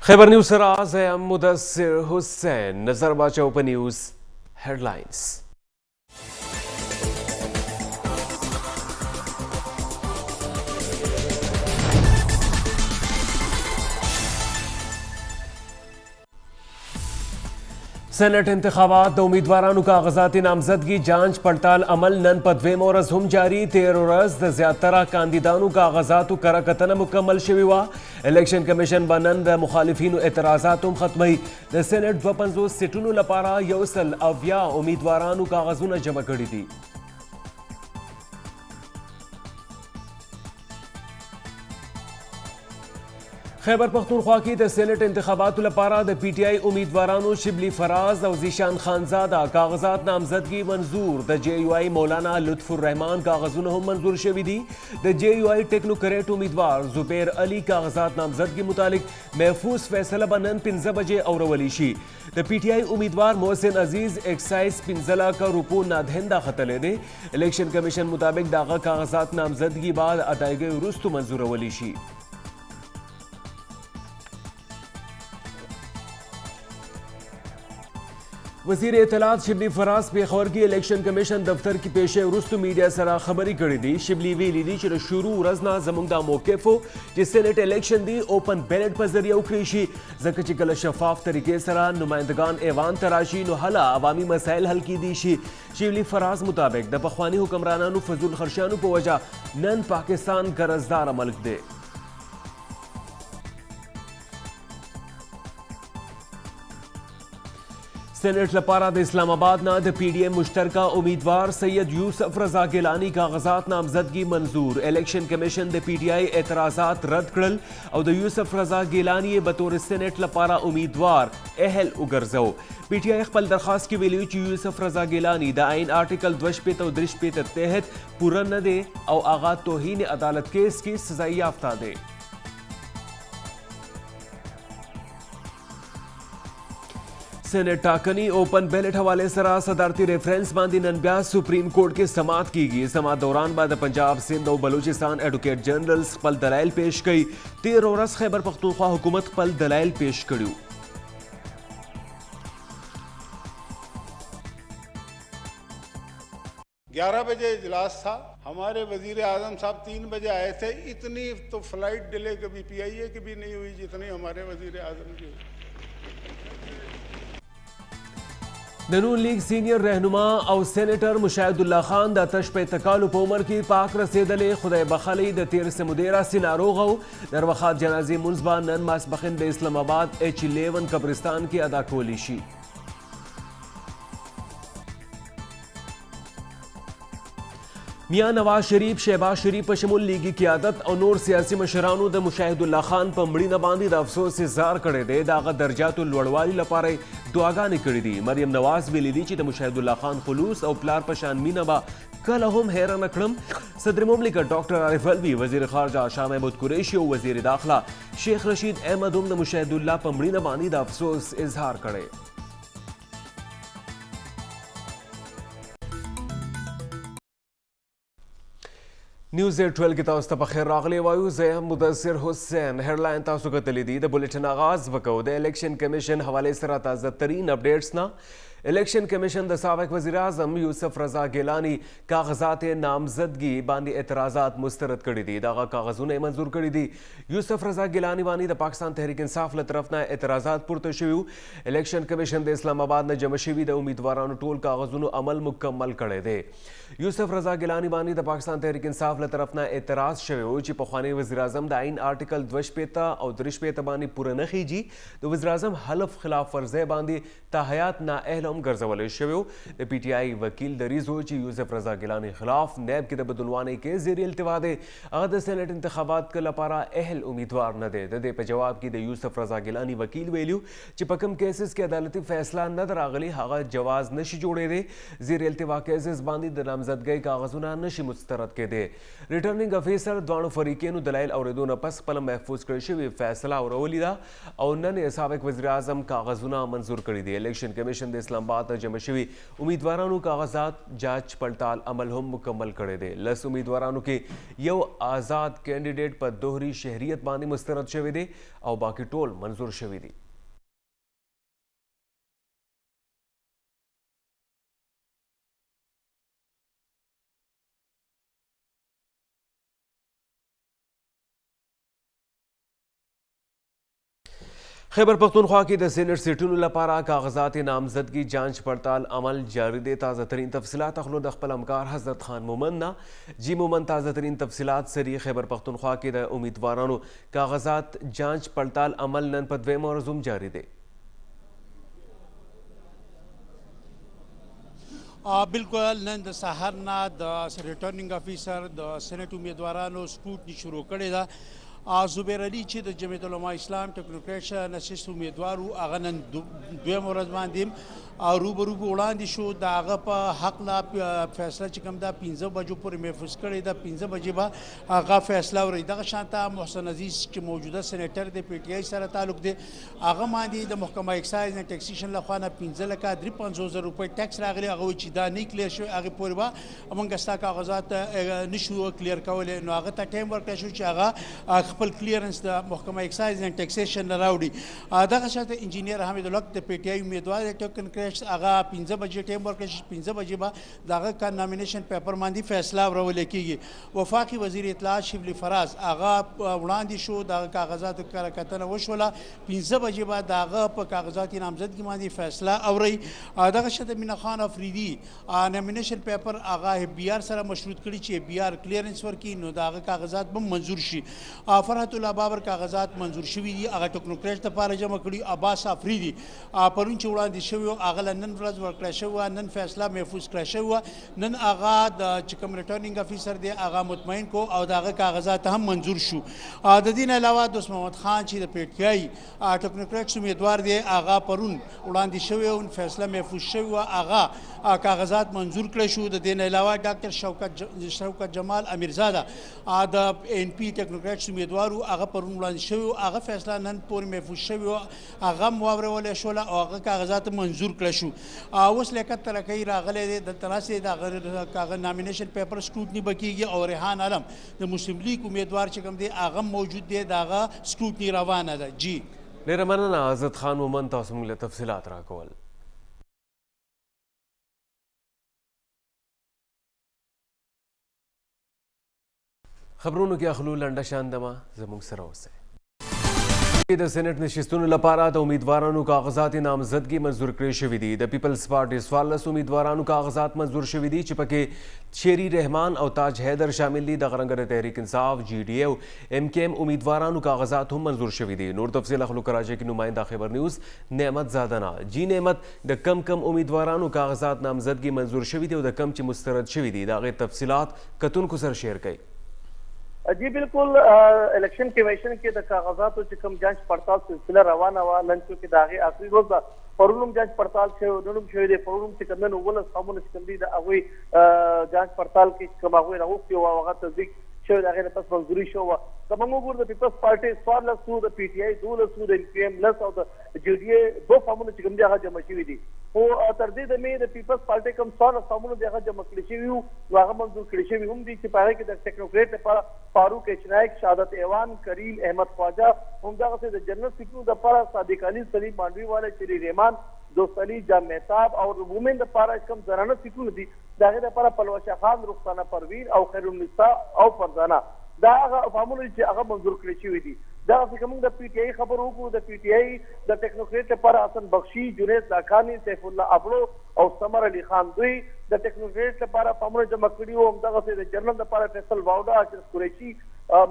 खैबर न्यूज से राज है मुदस्सिर हुसैन। नजर बाचो पर न्यूज हेडलाइंस। सेनेट इंतखाबात उम्मीदवारों कागजाती नामजदगी जांच पड़ताल अमल नन पदवे मोरज हम जारी 13 रज ज्यादा कांदीदानों कागजात करकतन मुकम्मल शिवा इलेक्शन कमीशन बनन मुखालिफिन एतराजात खत्मई सेनेट 52 सीटों लपारा यौसल अव्या उम्मीदवारों कागजों जमा करी थी। खैबर पख्तूनख्वा की सेनेट इंतखाबात लपारा PTI उम्मीदवारों शिबली फराज और जीशान खानजादा कागजात नामजदगी मंजूर JUI मौलाना लुत्फुर्रहमान कागजों हम मंजूर शविदी JUI टेक्नोक्रेट उम्मीदवार जुबैर अली कागजात नामजदगी मुतालिक महफूज फैसला बनन 15 बजे और वलीशी PTI उम्मीदवार मोहसिन अजीज एक्साइज पिंजला का रुपो नादहिंदा खतले दे इलेक्शन कमीशन मुताबिक दागा कागजात नामजदगी बाद अदायगी रुस्तु मंजूर वलीशी। वज़ीर इत्तलात शिबली फराज पेखौर की इलेक्शन कमीशन दफ्तर की पेशे रुस्तु मीडिया सरा खबरी करी दी शिबली वीली दी चिर शुरू रजना जमुंगदा मौकेफो जिस सेनेट इलेक्शन दी ओपन बैलेट पर जरिया उखरीशी जकची कल शफाफ तरीके सरा नुमाइंदगान एवान तराशी नो हला अवामी मसाइल हल की दीशी शिबली फराज मुताबिक द पखवानी हुक्मरानानु फजूल खर्चानु को वजह नन पाकिस्तान कर्जदार मुल्क दे। सेनेट लपारा इस्लामाबाद ना PDM मुश्तरका उम्मीदवार सैयद यूसुफ रजा गिलानी कागजात नामजदगी मंजूर इलेक्शन कमीशन PTI एतराजात रद्द करल और यूसुफ रजा गिलानी बतौर सेनेट लपारा उम्मीदवार अहल उगरजो PTI खपल दरखास्त की वेल्यू यूसुफ रजा गिलानी द आइन आर्टिकल 2 और 3 तहत पूरा न दे और आगा तोहीन अदालत केस की सजा याफ्ता दे। सेनेट टाकनी ओपन बैलेट हवाले सरा सदारती रेफरेंस बांदी ननब्या सुप्रीम कोर्ट के समात की गई समात दौरान बाद पंजाब सिंध और बलूचिस्तान एडवोकेट जनरल्स पल दलाइल पेश कई 13 औरस खैबर पख्तूनख्वा हुकूमत पल दलाइल पेश करियो। ग्यारह बजे इजलास था, हमारे वजीर आजम साहब 3 बजे आए थे। इतनी तो फ्लाइट डिले कभी PIA की भी नहीं हुई जितनी हमारे वजीर आजम की हुई। नून लीग सीनियर रहनुमा और सेनेटर मुशाहिदुल्लाह खान द तशप तकालुप उमर की पाक रसेदले खुदा बखली द तेर से मुदेरा सिनारोगो दरवखात जनाजी मुंजबा नन मासबखिन बे इस्लामाबाद H11 कब्रिस्तान की अदा कोलिशी। मियाँ नवाज शरीफ शहबाज शरीफ पशमुल लीगी क़ियादत और नूर सियासी मशरानू द मुशाहिदुल्लाह खान पमड़ी न बांधी द अफसोस इजहार करे दे दागा दर्जातुल लड़वाली लपारे दुआगा निकड़ी दी मरियम नवाज भी लीदी ची द मुशाहिदुल्लाह खान खुलूस और प्लार पशान मीनबा कल हम हैरान अकड़म सदर मुमलिकत डॉक्टर आरिफ अलवी वजीर खारजा शाह महमूद कुरैशी और वजीर दाखिला शेख रशीद अहमद द मुशाहिदुल्लाह पमड़ी न बांधी द अफसोस इजहार करे। न्यूज़ 12 की ताउस तबखैर रागले वायु ज़य मुदस्सिर हुसैन हेडलाइन तासु का तलीदी द बुलेटिन आगाज वको द इलेक्शन कमीशन हवाले सरा ताज़ा तरीन अपडेट्स ना इलेक्शन कमीशन द साबिक वज़ीर आज़म यूसुफ रजा गिलानी कागजात नामजदगी बानी एतराज़ात मुस्तरद करी दी दागा कागजों ने मंजूर करी दी यूसुफ रजा गिलानी बानी द पाकिस्तान तहरीक इंसाफ तरफ ना एतराज़ात पुरतशु इलेक्शन कमीशन द इस्लामाबाद न जमशवी द उम्मीदवारों टोल कागजों अमल मुकम्मल करे दे यूसुफ रजा गिलानी बानी द पाकिस्तान तहरीक इंसाफ तरफ ना एतराज़ शवो ची पखवानी वज़ीर आज़म द आइन आर्टिकल 2 और 3 बानी पूरा न खीजी तो वज़ीर आज़म हलफ खिलाफ वर्ज़े बांधी ताहयात ना अहलम गर्जवले शवो PTI वकील दरीजो ची यूसुफ रजा गिलानी खिलाफ नैब की बदलवाने के ज़ेर इल्तिवा दे अगद सेनेट इंतखाबात का लपारा अहल उम्मीदवार न दे दे पे जवाब की द यूसुफ रजा गिलानी वकील वेल्यू ची पकम केसेस के अदालती फैसला न दरागली हागा जवाज नशी जोड़े दे ज़ेर इल्तिवा केसेस बांधी द नामजदगी कागजुना नशी मुस्तरद के दे रिटर्निंग अफीसर दोनों फरीकें दलाइल और दोनों पस पल महफूज कर फैसला और ओलिदा और नन साबिक वज़ीर आज़म कागजुना मंजूर कर दी इलेक्शन कमीशन इस्लाम اسلام آباد ته جمع شوي امیدوارانو کاغذات جاج پړتال عمل هم مکمل کړی دی. 10 امیدوارانو کې یو آزاد کینډیډیټ په دوهري شهریت باندې مسترد شوی دی او باقي ټول منظور شوي دي. خیبر پختونخوا کې د سینټ سیټونو لپاره کاغذات نامزدګي جانچ پړتال عمل جاری دی. تازه ترین تفصیلات اخلو د خپل همکار حضرت خان مومن نه. جی مومن، تازه ترین تفصیلات سری خیبر پختونخوا کې د امیدوارانو کاغذات جانچ پړتال عمل نن په دویم ورځ هم جاری دی. بالکل نن د سهار نه د ریټرنینګ افیسر د سینټ امیدوارانو سکوټنی شروع کړی ده. زبیر علي چې د جمعیت العلماء اسلام ټیکنوکریټ نشست امیدوار و هغه نن دویم ورځ باندې روبرو وړاندې شو. د هغه په حق لا فیصله چې کوم دا 15 بجو پورې محفوظ کړی ده. 15 بجې به هغه فیصله وري. دغه شانته محسن عزیز چې موجوده سینیټر د پی ټی آی سره تعلق دی، هغه باندې د محکمه اکسایز نه ټیکسیشن له خوا نه 15,53,000 روپۍ ټیکس راغلی. هغه چې دا نه کلیر شوی هغه پورې به موږ ستا کاغذات نشو کلیر کولی. نو هغه ته ټایم ورکړی شو چې هغه خپل کلیرنس د محکمه اکسایز اینڈ ټیکسیشن نه راوړي. دغه شاته انجینیر حمید الحق د پی ټی آی امیدوار د ټوکن کریش هغه 15 بجې ټایم ورکړي. 15 بجې به دغه کا نامینیشن پیپر باندې فیصله ورول کیږي. وفاقي وزیر اطلاعات شبلی فراز هغه وړاندې شو. دغه کاغذاتو کار کتنه وشوله. 15 بجې به دغه په کاغذات نامزدګي باندې فیصله اوري. دغه شاته مینا خان افریدي نامینیشن پیپر هغه بی آر سره مشروط کړي چې بی آر کلیرنس ورکړي نو دغه کاغذات به منظور شي. فرحت الله بابر کاغذات منظور شوي دي. هغه ټیکنوکریټ لپاره جمع کړي. عباس افریدي پرون چې وړاندې شوی هغه نن ورځ ورکړی شوی، نن فیصله محفوظ کړی شوی. نن هغه د چې کوم ریټرنینګ افیسر دی هغه مطمئن کو او دغه کاغذات هم منظور شو. د دې نه علاوه دوست محمد خان چې د پی ټی آی ټیکنوکریټ امیدوار دی هغه پرون وړاندې شوی او فیصله محفوظ شوی، هغه کاغذات منظور کړی شو. د دې نه علاوه ډاکټر شوکت جمال امیرزاده د ان پی ټیکنوکریټ امیدوار هغه پرون وړاندې شوی، هغه فیصله نن پورې محفوظ شوی، هغه واورولې شوله او هغه کاغذات منظور کړی شو. اوس لیکت ترکۍ راغلی دی د تراسې د هغه نامینیشن پیپر سکروټني به کیږي او ریحان علم د مسلم لیگ امیدوار چې کوم دی هغه موجود دی، د هغه سکروټني روانه ده. جی ډېره مننه حضرت خان مومن، تاسو موږ له تفصیلات راکول. خبرونو کې اخلو لنډه شاندمه زموږ سره اوسئ. د سینټ نشستونو لپاره د امیدوارانو کاغذات نامزدګي منظور کړي شوي دي. د پیپلز پارټي 14 امیدوارانو کاغذات منظور شوي دي چې پکې شیری رحمان او تاج حیدر شامل دي. دغه رنګه د تحریک انصاف، جی ډی او ایم کے ایم امیدوارانو کاغذات هم منظور شوي دي. نور تفصیل اخلو کراچۍ کې نماینده خبر نیوز نعمت زادنا. جی نعمت، د کم امیدوارانو کاغذات نامزدګي منظور شوي دي او د کم چې مسترد شوي دي د هغې تفصیلات کتونکو سره شیر کړئ. جی بالکل الیکشن کمیشن کې د کاغذاتو چې کوم جانچ پړتال سلسله روانه وه، نن چې د هغې آخري ورځ ده. پرون هم جانچ پړتال شوی، نن هم شوی دی. پرون هم چې کوم نن 19 قومونه چې کوم دي د هغوی جانچ پړتال کې چې کوم هغوی راغوښتي وو هغه تصدیق شوی، د هغې نه پس منظوري شوې وه. که موږ وګورو د پیپلز پارټي 14 سو، د پی ټي آی 12 د ان پی ایم 10 او د جی ډي اے 2 فارمونه چې کوم دي هغه جمع شوي دي. خو تر دې دمې د پیپلز پارټي کوم 14 فارمونه دي هغه جمع کړي شوي وو نو هغه منظور کړي شوي هم دي چې په هغې کې د ټیکنوکریټ لپاره فاروق اچنایک، شهادت ایوان، کریم احمد خواجه، همدغسې د جنرل سیکرو دپاره صادق علي، سلیم مانډوي والا، شیری رحمان، دوست علي، جام مهتاب او وومن دپاره کوم زنانه سیکرونه دي د هغې دپاره پلوشه خان، رخسانه پروین او خیرالنساء او فرزانه، دا هغه فارمونه چې هغه منظور کړي شوي دي. دغسې که موږ د پی ټي آی خبر وکړو، د پی ټي آی د ټیکنوکریټ لپاره حسن بخشي، جنید لاکاني، سیف الله ابړو او سمر علي خان دوی د ټیکنوکریټ لپاره فارمونه جمع کړي وو. همدغسې د جنرل لپاره فیصل واوډا، اشرف قریشي،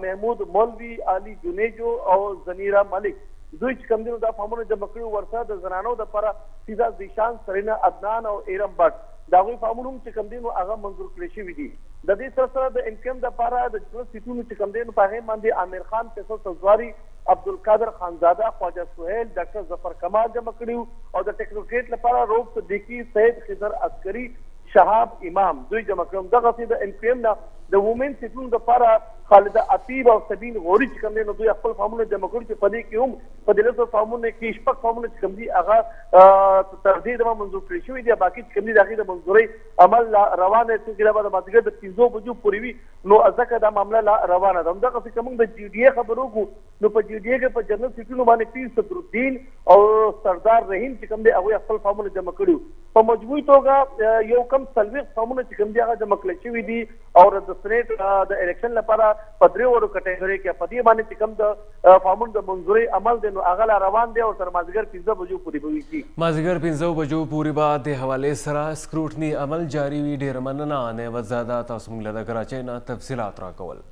محمود مولوي، علي جنیجو او زنیرا ملک دوی چې کوم دي نو دا فارمونه جمع کړي وو. ورسره د زنانو دپاره فیضا زیشان، سرینا عدنان او ایرم بټ د هغوی فارمونه هم چې کوم دي نو هغه منظور کړي شوي دي. د دې سره سره د انکم دپاره د جنرل سیټونو چې کوم دی نو په هغې باندې عامر خان، فیصل سزواري، عبدالقادر خانزاده، خواجه سهیل، ډاکټر ظفر کمال جمع کړي وو او د ټیکنوکریټ لپاره روب صدیقي، سید خضر عسکري، شهاب امام دوی جمع کړي. دغسې د ان پی ایم نه د وومن سیټونو دپاره خالد عطیب او سبین غوري چې کوم نو دوی خپل فارمونه جمع کړي چې په دې کې هم په دې له فارمونه کې شپږ فارمونه چې کوم دي هغه تر دې د منظور کړی شوی دی باقي چې کوم دي دغه د منظوري عمل روانه چې کله بعد مازیګر د 3 بجو پورې وي نو ځکه دا معاملہ روانه ده همدغه چې کوم د جی ډي اي خبرو کو نو په جی ډي اي کې په جنرال سیټونو باندې پیر صدرالدین او سردار رحیم چې کوم دي هغه خپل فارمونه جمع کړي په مجموعي توګه یو کم سلوي فارمونه چې کوم دي هغه جمع کړي شوی دي او د سنیټ د الیکشن لپاره په درې ورو کټګوري کې په دې باندې چې کوم د فارمونو د منظوري عمل دی نو هغه روان دی او تر مازیګر 15 بجو پورې به وي مازیګر 15 بجو پورې بعد د حوالې سره سکروټني عمل جاری وي ډېر مننه نه وزاده تاسو موږ له کراچۍ نه تفصیلات راکول